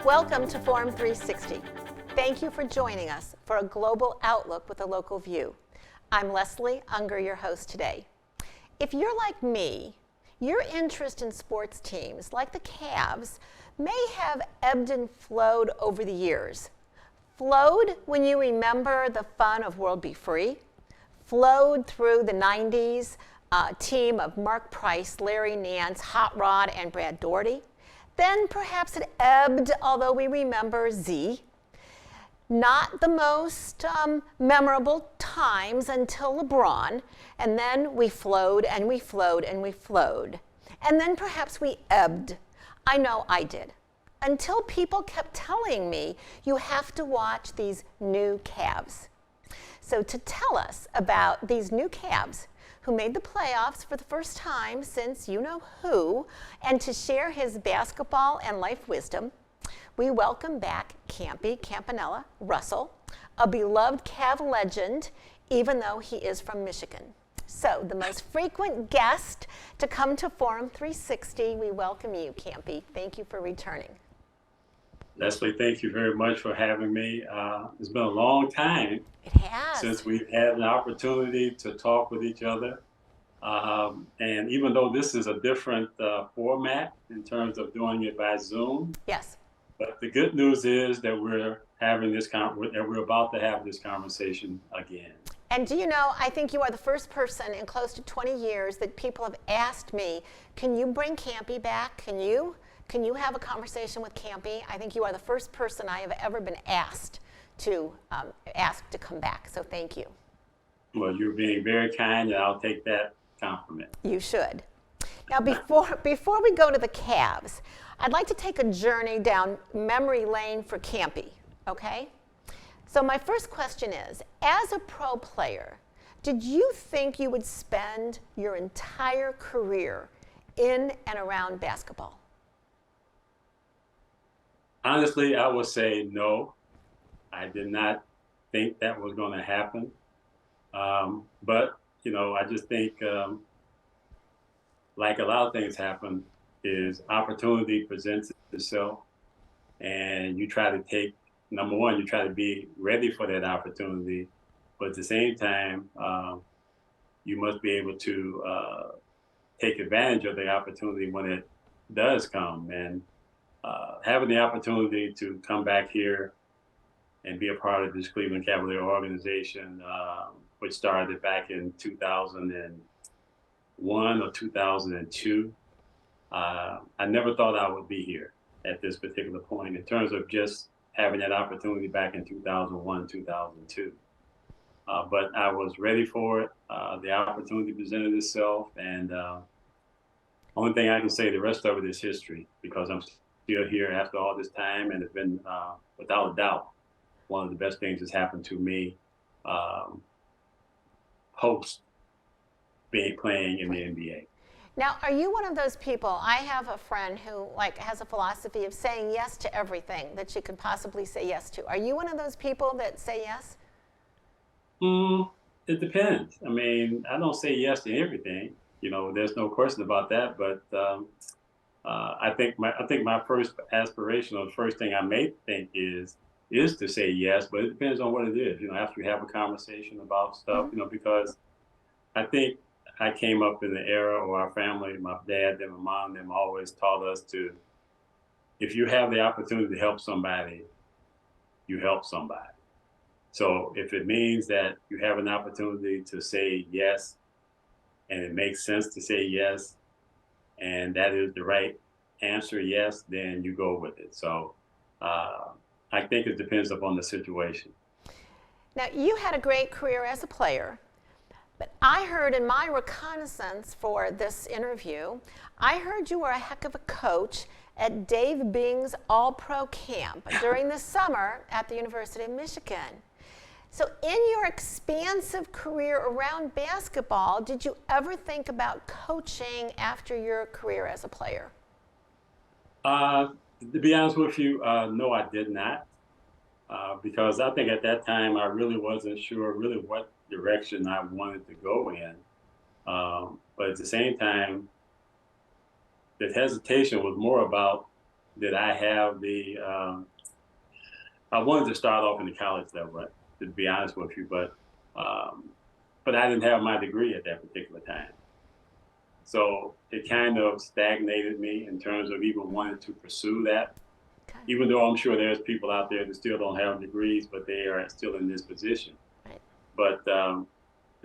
Welcome to Forum 360. Thank you for joining us for a global outlook with a local view. I'm Leslie Unger, your host today. If you're like me, your interest in sports teams, like the Cavs, may have ebbed and flowed over the years. Flowed when you remember the fun of World Be Free. Flowed through the 90s, team of Mark Price, Larry Nance, Hot Rod, and Brad Daugherty. Then perhaps it ebbed, although we remember Z. Not the most memorable times until LeBron, and then we flowed and we flowed and we flowed. And then perhaps we ebbed. I know I did. Until people kept telling me, you have to watch these new Cavs. So to tell us about these new Cavs, who made the playoffs for the first time since you know who, and to share his basketball and life wisdom, we welcome back Campy Russell, a beloved Cav legend, even though he is from Michigan. So the most frequent guest to come to Forum 360, we welcome you, Campy. Thank you for returning. Leslie, thank you very much for having me. It's been a long time since we've had an opportunity to talk with each other. And even though this is a different format in terms of doing it by Zoom, yes. But the good news is that we're about to have this conversation again. And do you know, I think you are the first person in close to 20 years that people have asked me, can you bring Campy back? Can you have a conversation with Campy? I think you are the first person I have ever been asked to come back. So thank you. Well, you're being very kind, and I'll take that compliment. You should. Now, before we go to the Cavs, I'd like to take a journey down memory lane for Campy, okay? So my first question is, as a pro player, did you think you would spend your entire career in and around basketball? Honestly, I would say no. I did not think that was going to happen. But, I just think, like a lot of things happen, is opportunity presents itself, and you try to take, number one, you try to be ready for that opportunity, but at the same time, you must be able to take advantage of the opportunity when it does come. And having the opportunity to come back here and be a part of this Cleveland Cavalier organization, which started back in 2001 or 2002, I never thought I would be here at this particular point in terms of just having that opportunity back in 2001, 2002. But I was ready for it. The opportunity presented itself, and only thing I can say, the rest of it is history, because I'm still here after all this time, and it's been, without a doubt, one of the best things that's happened to me post playing in the NBA. Now, are you one of those people? I have a friend who has a philosophy of saying yes to everything that she could possibly say yes to. Are you one of those people that say yes? It depends. I mean, I don't say yes to everything. There's no question about that. But I think my first aspiration, or the first thing I may think is to say yes. But it depends on what it is. After we have a conversation about stuff. Because I think I came up in the era, or our family, my dad and my mom, them always taught us to, if you have the opportunity to help somebody, you help somebody. So if it means that you have an opportunity to say yes, and it makes sense to say yes, and that is the right answer, yes, then you go with it. So I think it depends upon the situation. Now, you had a great career as a player. But I heard in my reconnaissance for this interview, I heard you were a heck of a coach at Dave Bing's All-Pro Camp during the summer at the University of Michigan. So in your expansive career around basketball, did you ever think about coaching after your career as a player? To be honest with you, no, I did not. because I think at that time I really wasn't sure really what direction I wanted to go in. But at the same time, the hesitation was more about did I have the I wanted to start off in the college level, to be honest with you, um, but I didn't have my degree at that particular time. So it kind of stagnated me in terms of even wanting to pursue that. Okay. Even though I'm sure there's people out there that still don't have degrees, but they are still in this position. Right. But to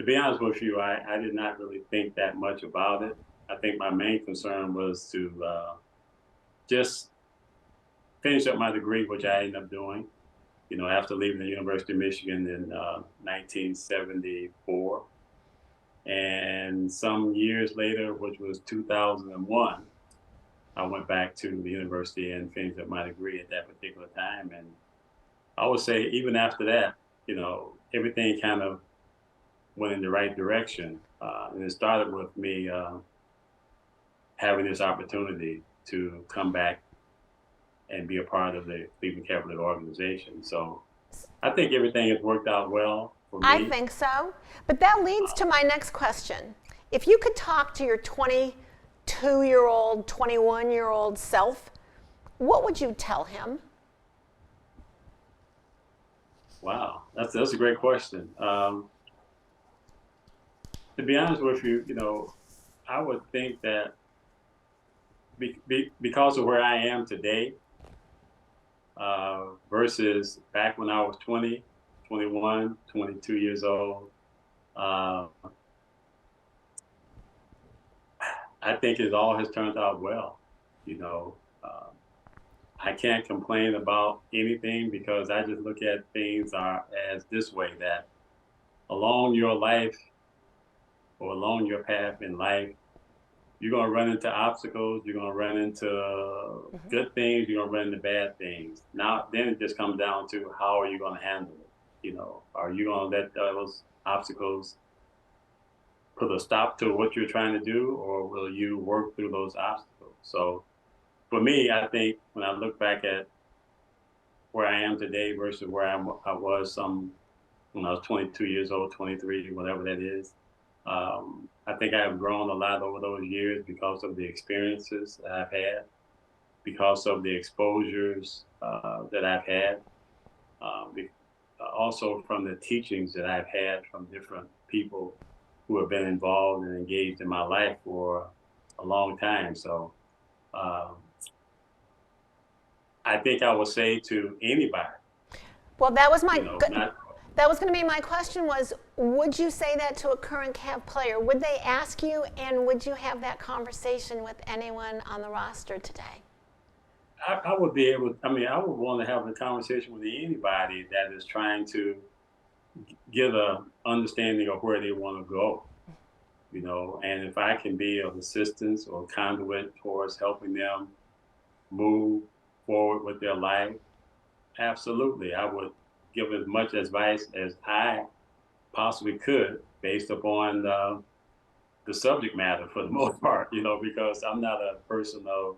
be honest with you, I did not really think that much about it. I think my main concern was to just finish up my degree, which I ended up doing, after leaving the University of Michigan in 1974. And some years later, which was 2001, I went back to the university and finished up my degree at that particular time. And I would say even after that, everything kind of went in the right direction. And it started with me having this opportunity to come back and be a part of the Cleveland Cavaliers organization. So I think everything has worked out well for me. I think so. But that leads to my next question. If you could talk to your 22-year-old, 21-year-old self, what would you tell him? Wow, that's a great question. To be honest with you, I would think that because of where I am today versus back when I was 20, 21, 22 years old, I think it all has turned out well. I can't complain about anything because I just look at things as this way, that along your life or along your path in life, you're going to run into obstacles, you're going to run into good things, you're going to run into bad things. Now, then it just comes down to how are you going to handle it? Are you going to let those obstacles put a stop to what you're trying to do, or will you work through those obstacles? So for me, I think when I look back at where I am today versus where I was when I was 22 years old, 23, whatever that is, I think I have grown a lot over those years because of the experiences that I've had, because of the exposures that I've had, also from the teachings that I've had from different people who have been involved and engaged in my life for a long time. So I think I would say to anybody. Well, that was that was going to be my question was, would you say that to a current Cav player? Would they ask you, and would you have that conversation with anyone on the roster today? I would be able, I would want to have a conversation with anybody that is trying to get an understanding of where they want to go, and if I can be of assistance or conduit towards helping them move forward with their life, absolutely. I would give as much advice as I possibly could based upon the subject matter for the most part, because I'm not a person of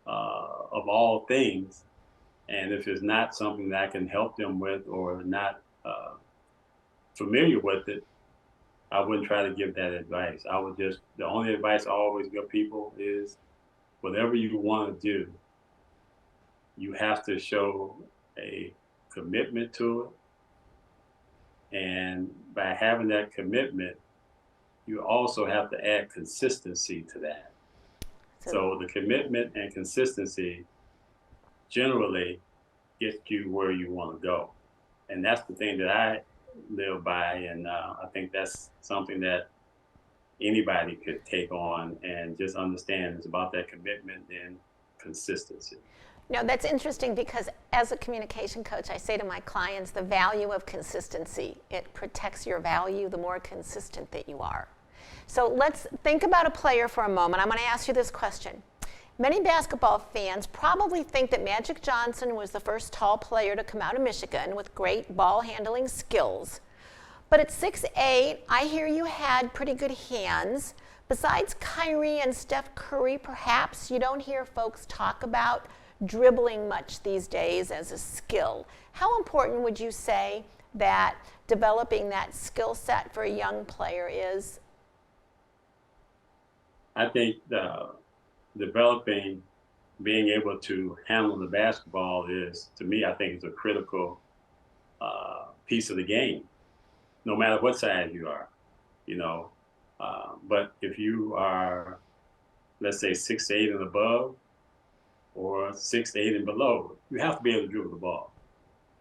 all things. And if it's not something that I can help them with or not familiar with it, I wouldn't try to give that advice. The only advice I always give people is whatever you want to do, you have to show a commitment to it. And by having that commitment, you also have to add consistency to that. So the commitment and consistency generally get you where you want to go. And that's the thing that I live by. And I think that's something that anybody could take on and just understand. It's about that commitment and consistency. No, that's interesting because as a communication coach, I say to my clients the value of consistency. It protects your value the more consistent that you are. So let's think about a player for a moment. I'm going to ask you this question. Many basketball fans probably think that Magic Johnson was the first tall player to come out of Michigan with great ball handling skills. But at 6'8", I hear you had pretty good hands. Besides Kyrie and Steph Curry, perhaps you don't hear folks talk about dribbling much these days as a skill. How important would you say that developing that skill set for a young player is? I think developing, being able to handle the basketball is, to me, I think is a critical piece of the game, no matter what size you are, you know. But if you are, let's say, 6'8" and above, or 6'8" and below, you have to be able to dribble the ball,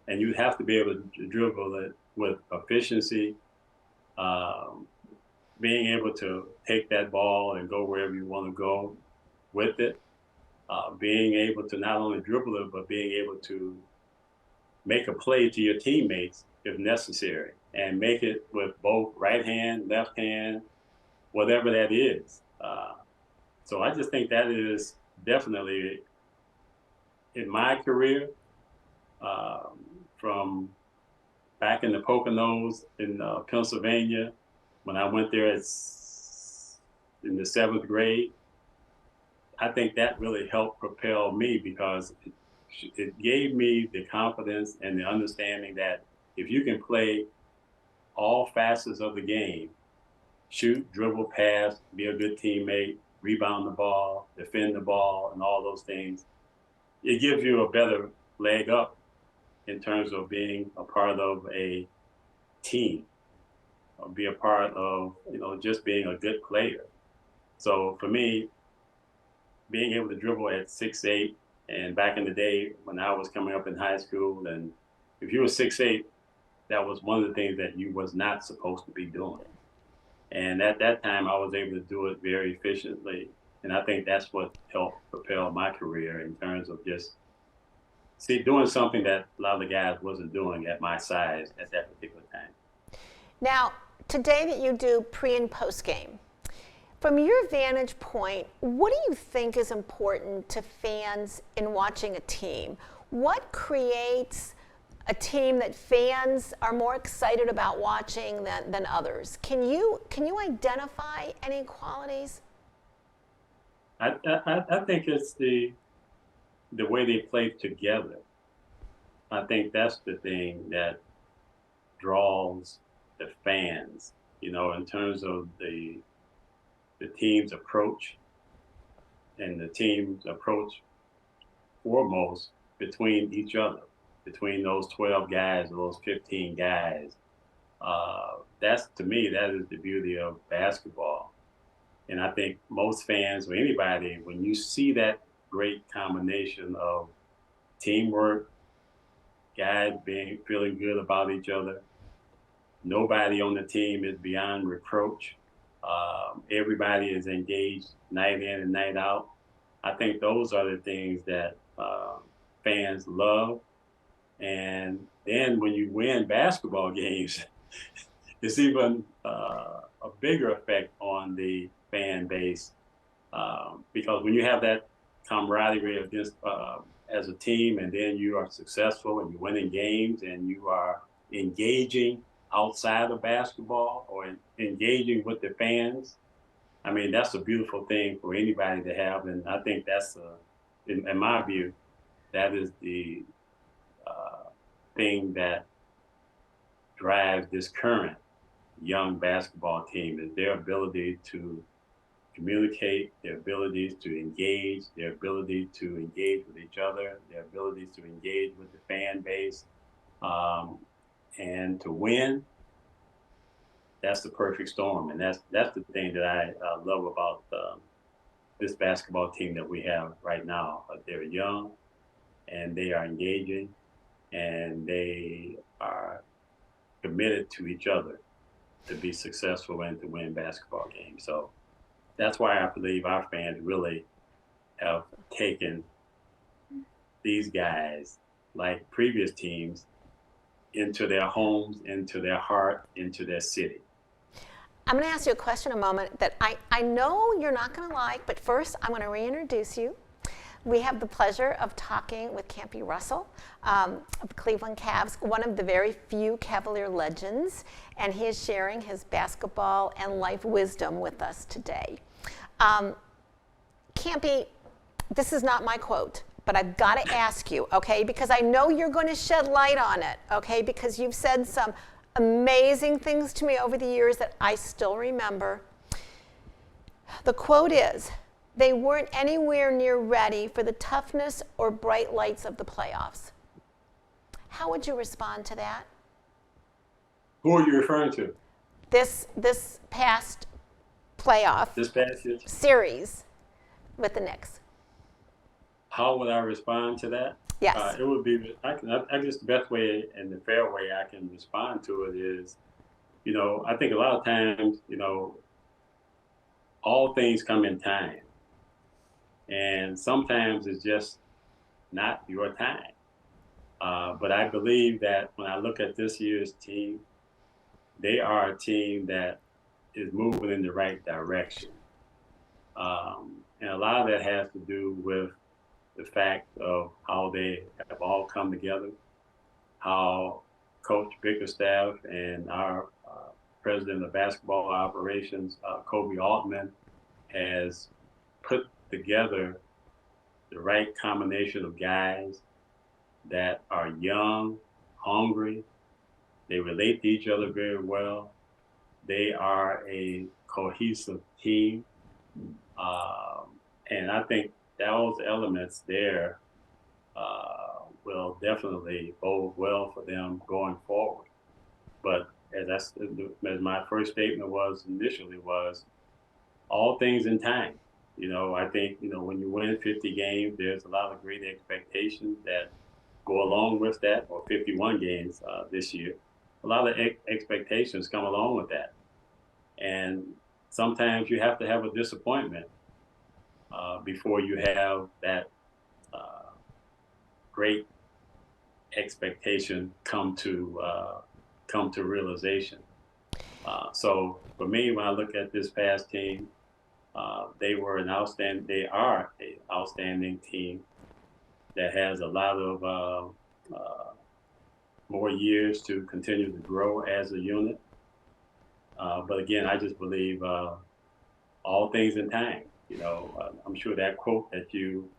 and you have to be able to dribble it with efficiency, being able to take that ball and go wherever you want to go with it, being able to not only dribble it, but being able to make a play to your teammates if necessary, and make it with both right hand, left hand, whatever that is. So I just think that is definitely, in my career, from back in the Poconos in Pennsylvania, when I went there in the 7th grade, I think that really helped propel me, because it gave me the confidence and the understanding that if you can play all facets of the game, shoot, dribble, pass, be a good teammate, rebound the ball, defend the ball, and all those things, it gives you a better leg up in terms of being a part of a team, or be a part of, just being a good player. So for me, being able to dribble at 6'8", and back in the day when I was coming up in high school, and if you were 6'8", that was one of the things that you was not supposed to be doing. And at that time, I was able to do it very efficiently. And I think that's what helped propel my career in terms of just doing something that a lot of the guys wasn't doing at my size at that particular time. Now, today that you do pre and post game, from your vantage point, what do you think is important to fans in watching a team? What creates a team that fans are more excited about watching than others? Can you identify any qualities? I think it's the way they play together. I think that's the thing that draws the fans, in terms of the team's approach, and the team's approach foremost between each other, between those 12 guys or those 15 guys. That's, to me, that is the beauty of basketball. And I think most fans, or anybody, when you see that great combination of teamwork, guys feeling good about each other, nobody on the team is beyond reproach, everybody is engaged night in and night out. I think those are the things that fans love. And then when you win basketball games, it's even a bigger effect on the fan base, because when you have that camaraderie against, as a team, and then you are successful and you're winning games and you are engaging outside of basketball or engaging with the fans, I mean, that's a beautiful thing for anybody to have. And I think that's, in my view, that is the thing that drives this current young basketball team, is their ability to communicate, their abilities to engage, their ability to engage with each other, their abilities to engage with the fan base, and to win. That's the perfect storm, and that's the thing that I love about this basketball team that we have right now. They're young, and they are engaging, and they are committed to each other to be successful and to win basketball games. So that's why I believe our fans really have taken these guys, like previous teams, into their homes, into their heart, into their city. I'm going to ask you a question in a moment that I know you're not going to like, but first I'm going to reintroduce you. We have the pleasure of talking with Campy Russell of the Cleveland Cavs, one of the very few Cavalier legends, and he is sharing his basketball and life wisdom with us today. Campy, this is not my quote, but I've got to ask you, okay, because I know you're going to shed light on it, okay, because you've said some amazing things to me over the years that I still remember. The quote is, they weren't anywhere near ready for the toughness or bright lights of the playoffs. How would you respond to that? Who are you referring to? This past playoff This past year? series with the Knicks. How would I respond to that? Yes. It would be, I guess the best way and the fair way I can respond to it is, I think a lot of times, all things come in time. And sometimes it's just not your time. But I believe that when I look at this year's team, they are a team that is moving in the right direction. And a lot of that has to do with the fact of how they have all come together, how Coach Bickerstaff and our president of basketball operations, Kobe Altman, has put together the right combination of guys that are young, hungry. They relate to each other very well. They are a cohesive team. And I think those elements there will definitely bode well for them going forward. But as my first statement was initially was, all things in time. I think, when you win 50 games, there's a lot of great expectations that go along with that, or 51 games this year. A lot of expectations come along with that. And sometimes you have to have a disappointment before you have that great expectation come to realization. So for me, when I look at this past team, they are an outstanding team that has a lot of more years to continue to grow as a unit. But again, I just believe all things in time. I'm sure that quote that you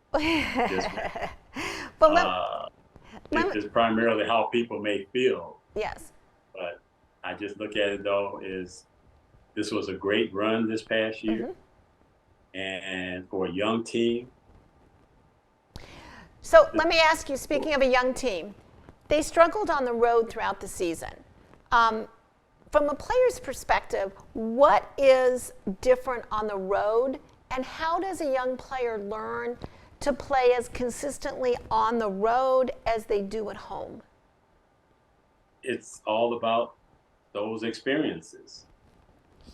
just is primarily how people may feel. Yes. But I just look at it though is this was a great run this past year, and for a young team. So let me ask you, speaking of a young team, they struggled on the road throughout the season. From a player's perspective, what is different on the road, and how does a young player learn to play as consistently on the road as they do at home? It's all about those experiences.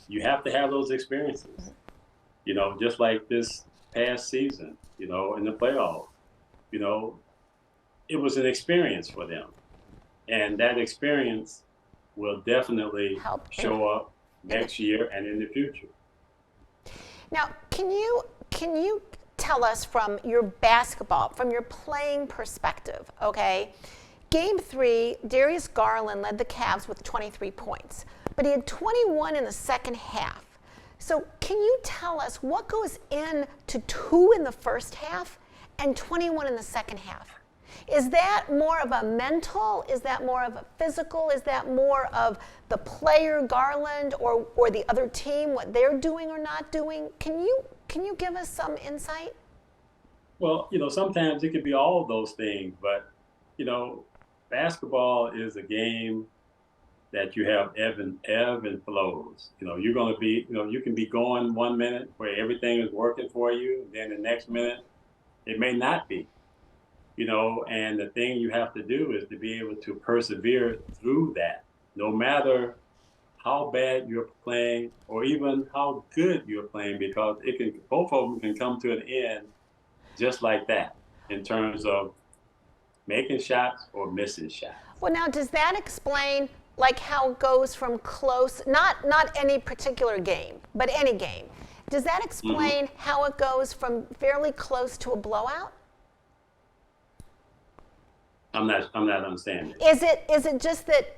You have to have those experiences. Just like this past season, in the playoffs, it was an experience for them. And that experience will definitely show up next year and in the future. Now, can you tell us from your playing perspective, okay? Game 3, Darius Garland led the Cavs with 23 points, but he had 21 in the second half. So can you tell us what goes into 2 in the first half and 21 in the second half? Is that more of a mental? Is that more of a physical? Is that more of the player, Garland, or the other team, what they're doing or not doing? Can you give us some insight? Well, sometimes it could be all of those things, but, basketball is a game that you have ebb and flows. You're going to be, you can be going 1 minute where everything is working for you, and then the next minute it may not be. And the thing you have to do is to be able to persevere through that, no matter how bad you're playing or even how good you're playing, because both of them can come to an end just like that in terms of making shots or missing shots. Well, now, does that explain like how it goes from close, not any particular game, but any game? Does that explain how it goes from fairly close to a blowout? I'm not understanding. Is it just that,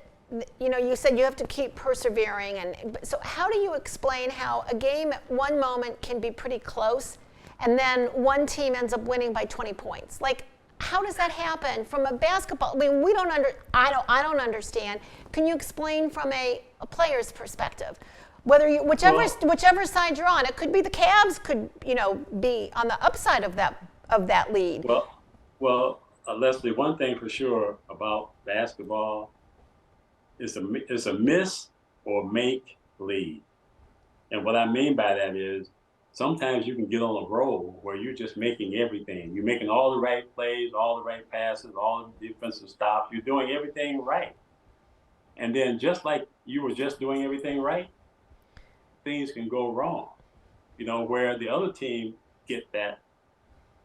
you said you have to keep persevering, and so how do you explain how a game at one moment can be pretty close, and then one team ends up winning by 20 points? Like, how does that happen from a basketball? I mean, I don't understand. Can you explain from a player's perspective? Whichever side you're on, it could be the Cavs could, be on the upside of that lead. Leslie, one thing for sure about basketball is a miss or make lead. And what I mean by that is sometimes you can get on a roll where you're just making everything. You're making all the right plays, all the right passes, all the defensive stops. You're doing everything right. And then just like you were just doing everything right, things can go wrong, where the other team get that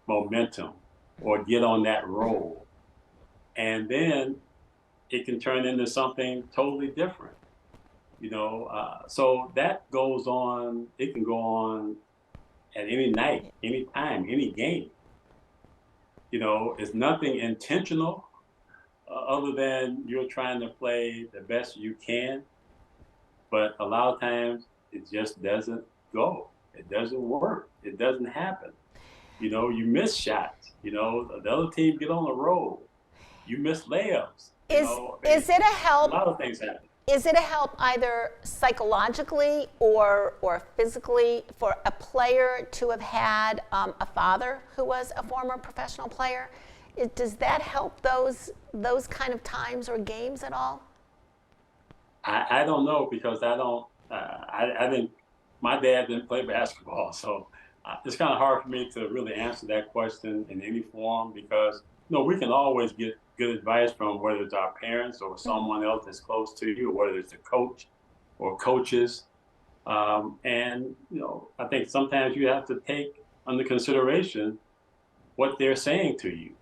momentum or get on that roll. And then it can turn into something totally different, so that goes on. It can go on at any night, any time, any game. It's nothing intentional other than you're trying to play the best you can. But a lot of times it just doesn't go. It doesn't work. It doesn't happen. You miss shots. The other team get on a roll. You miss layups. Is it a help? A lot of things happen. Is it a help either psychologically or physically for a player to have had a father who was a former professional player? Does that help those kind of times or games at all? I don't know because I don't. I didn't. My dad didn't play basketball, so it's kind of hard for me to really answer that question in any form because we can always get good advice from whether it's our parents or someone else that's close to you, or whether it's a coach or coaches. And I think sometimes you have to take under consideration what they're saying to you.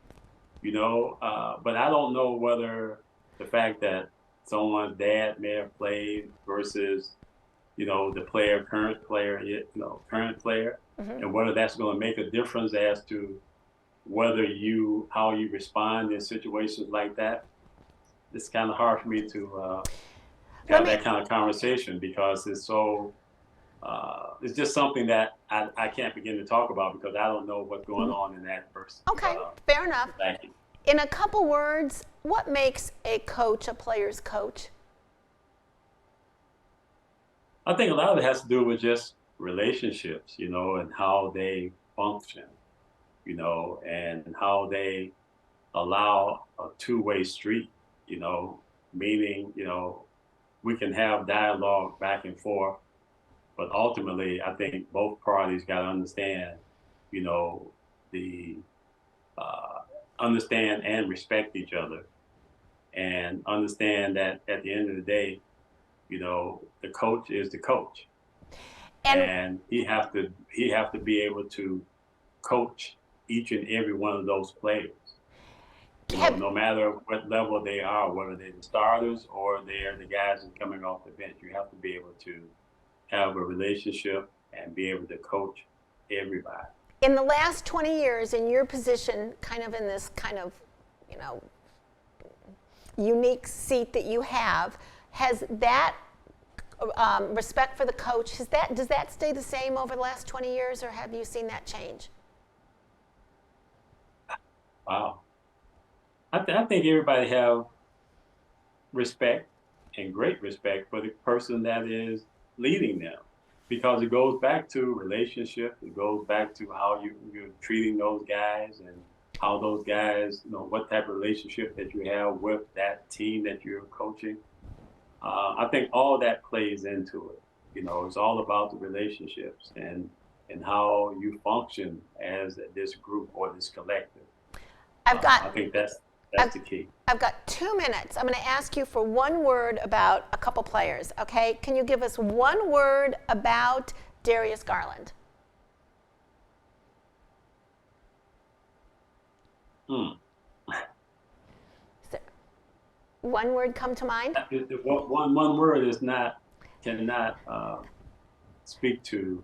But I don't know whether the fact that someone's dad may have played versus the current player, and whether that's going to make a difference as to how you respond in situations like that. It's kind of hard for me to have that kind of conversation because it's so. It's just something that I can't begin to talk about because I don't know what's going on in that person. Okay, fair enough. Thank you. In a couple words, what makes a coach a player's coach? I think a lot of it has to do with just relationships, and how they function, and how they allow a two-way street, meaning, we can have dialogue back and forth, but ultimately, I think both parties got to understand, understand and respect each other, and understand that at the end of the day, the coach is the coach, and he have to be able to coach each and every one of those players. No matter what level they are, whether they're the starters or they're the guys that are coming off the bench, you have to be able to have a relationship and be able to coach everybody. In the last 20 years, in your position, kind of in this kind of, unique seat that you have, has that respect for the coach, does that stay the same over the last 20 years, or have you seen that change? Wow. I think everybody have respect and great respect for the person that is leading them, because it goes back to relationship. It goes back to how you're treating those guys and how those guys, what type of relationship that you have with that team that you're coaching. I think all that plays into it. It's all about the relationships and how you function as this group or this collective. I think that's the key. I've got 2 minutes. I'm going to ask you for one word about a couple players, okay? Can you give us one word about Darius Garland? One word come to mind? One word cannot speak to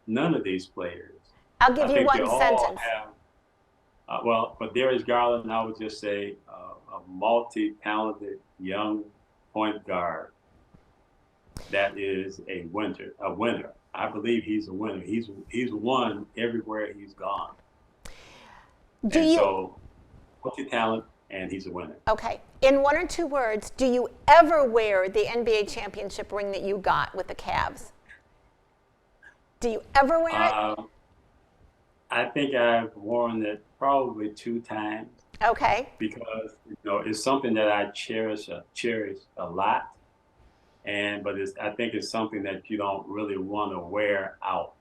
none of these players. I'll give you one sentence. For Darius Garland, I would just say a multi-talented young point guard that is a winner. I believe he's a winner. He's won everywhere he's gone. multi-talent, and he's a winner. Okay. In one or two words, do you ever wear the NBA championship ring that you got with the Cavs? Do you ever wear it? I think I've worn it probably 2 times Okay. because it's something that I cherish a lot, but I think it's something that you don't really want to wear out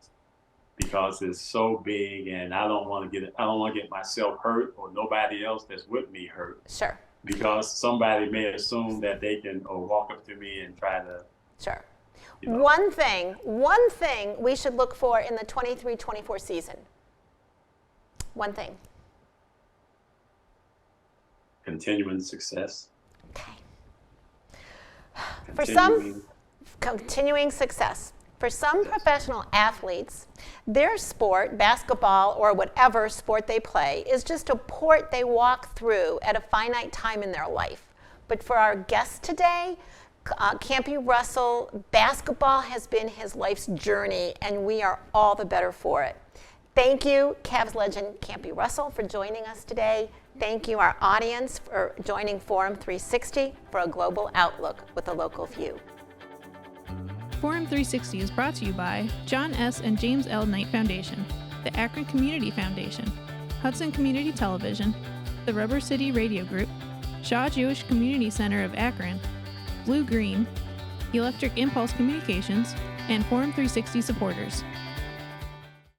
because it's so big, and I don't want to get myself hurt or nobody else that's with me hurt. Sure. Because somebody may assume that they can walk up to me and try to. Sure. One thing we should look for in the 23-24 season. One thing. Continuing success. Okay. For some, continuing success. For some professional athletes, their sport, basketball or whatever sport they play, is just a port they walk through at a finite time in their life. But for our guest today, Campy Russell, basketball has been his life's journey, and we are all the better for it. Thank you, Cavs legend Campy Russell, for joining us today. Thank you, our audience, for joining Forum 360 for a global outlook with a local view. Forum 360 is brought to you by John S. and James L. Knight Foundation, the Akron Community Foundation, Hudson Community Television, the Rubber City Radio Group, Shaw Jewish Community Center of Akron, Blue Green, Electric Impulse Communications, and Forum 360 supporters.